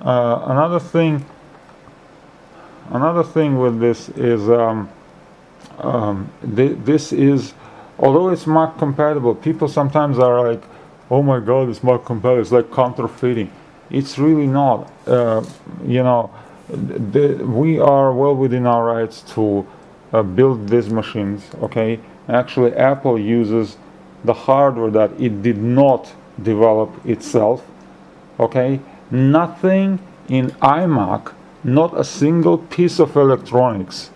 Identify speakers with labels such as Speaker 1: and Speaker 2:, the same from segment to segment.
Speaker 1: Another thing with this is this is, although it's Mac compatible, people sometimes are like, oh my god, it's Mac compatible, it's like counterfeiting. It's really not. You know, we are well within our rights to build these machines, okay? Actually, Apple uses the hardware that it did not develop itself, okay? Nothing in iMac, not a single piece of electronics,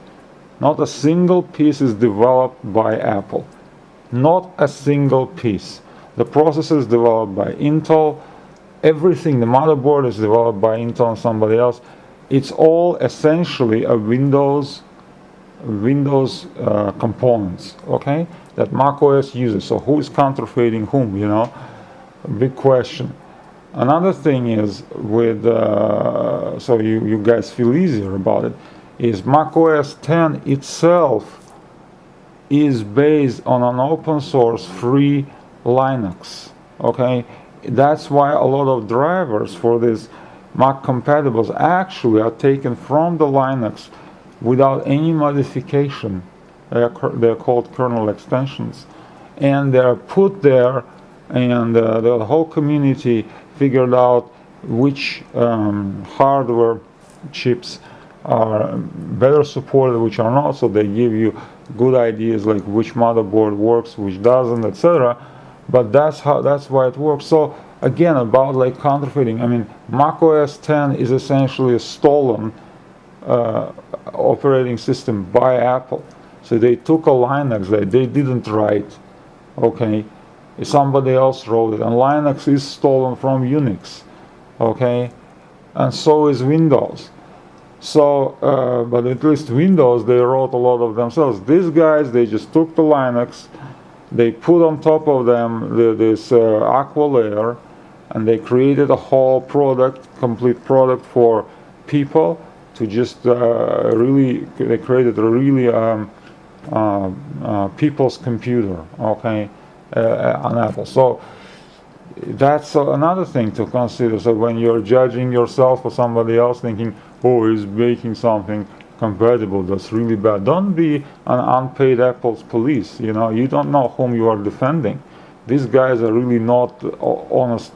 Speaker 1: not a single piece is developed by Apple. Not a single piece. The processor is developed by Intel. Everything, the motherboard is developed by Intel and somebody else. It's all essentially a Windows components, okay, that macOS uses. So who is counterfeiting whom, you know? Big question. Another thing is with, so you guys feel easier about it, is macOS 10 itself is based on an open source free Linux, okay? That's why a lot of drivers for these Mac compatibles actually are taken from the Linux without any modification. They're called kernel extensions, and they're put there, and the whole community figured out which hardware chips are better supported, which are not. So they give you good ideas like which motherboard works, which doesn't, etc. But that's why it works. So again, about like counterfeiting, I mean, macOS 10 is essentially a stolen operating system by Apple. So they took a Linux that they didn't write, okay? Somebody else wrote it, and Linux is stolen from Unix, okay? And so is Windows. So, but at least Windows, they wrote a lot of themselves. These guys, they just took the Linux, they put on top of them this Aqua layer, and they created a whole product, complete product for people to just they created a really people's computer, okay, on Apple. So that's another thing to consider. So when you're judging yourself or somebody else, thinking, oh, he's making something compatible, that's really bad. Don't be an unpaid Apple's police. You know, you don't know whom you are defending. These guys are really not honest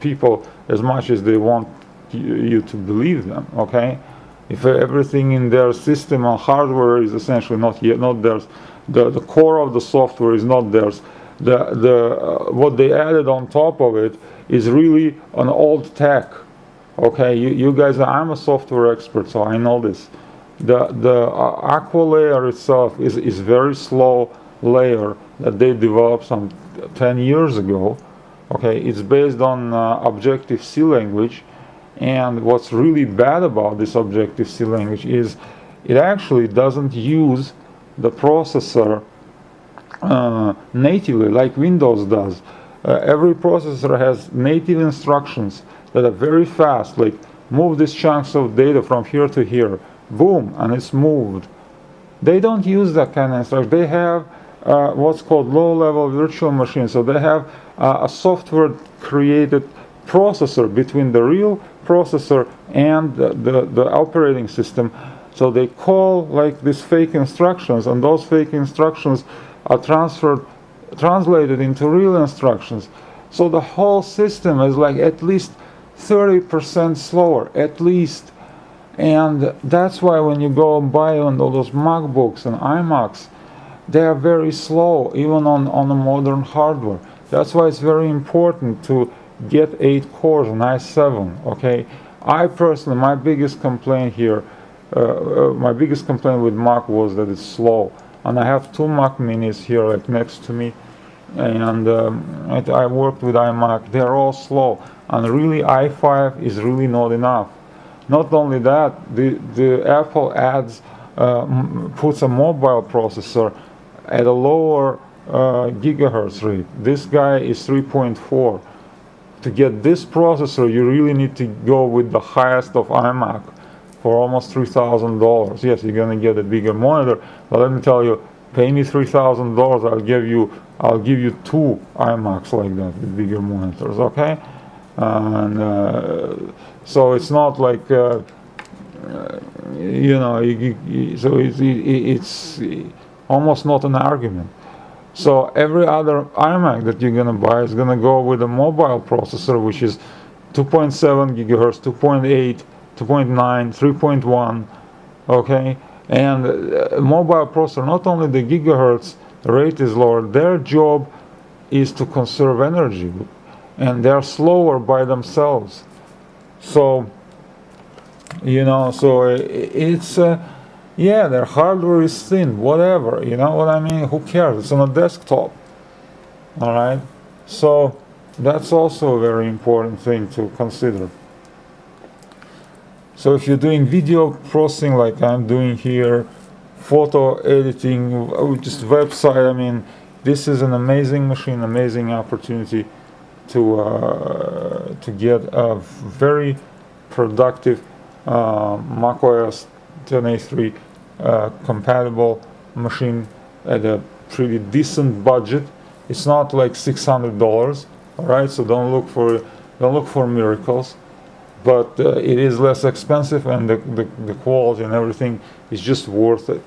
Speaker 1: people as much as they want you to believe them, okay? If everything in their system and hardware is essentially not theirs, the core of the software is not theirs, what they added on top of it is really an old tech, okay? You guys, I'm a software expert, so I know this. The Aqua layer itself is very slow layer that they developed some 10 years ago, okay? It's based on Objective-C language. And what's really bad about this Objective-C language is it actually doesn't use the processor natively like Windows does. Every processor has native instructions that are very fast, like move these chunks of data from here to here, boom, and it's moved. They don't use that kind of instruction. They have what's called low-level virtual machines. So they have a software created processor between the real processor and the operating system. So they call like these fake instructions, and those fake instructions are translated into real instructions. So the whole system is like at least 30% slower, at least. And that's why when you go and buy on all those MacBooks and iMacs, they are very slow, even on the modern hardware. That's why it's very important to get 8 cores on i7, okay? I personally, my biggest complaint with Mac was that it's slow. And I have 2 Mac minis here like next to me, and I worked with iMac. They're all slow, and really i5 is really not enough. Not only that, the Apple puts a mobile processor at a lower gigahertz rate. This guy is 3.4. To get this processor, you really need to go with the highest of iMac for almost $3,000. Yes, you're gonna get a bigger monitor, but let me tell you, pay me $3,000, I'll give you 2 iMacs like that with bigger monitors, okay? And So it's not like so it's almost not an argument. So every other iMac that you're gonna buy is gonna go with a mobile processor, which is 2.7 gigahertz, 2.8, 2.9, 3.1. Okay, and mobile processor, not only the gigahertz rate is lower, their job is to conserve energy, and they're slower by themselves. So it's yeah, their hardware is thin, whatever, you know what I mean? Who cares? It's on a desktop. All right, so that's also a very important thing to consider. So if you're doing video processing like I'm doing here, photo editing, just website, I mean, this is an amazing machine, amazing opportunity to get a very productive macOS 10.3 compatible machine at a pretty decent budget. It's not like $600, all right? So don't look for miracles, but it is less expensive, and the quality and everything is just worth it.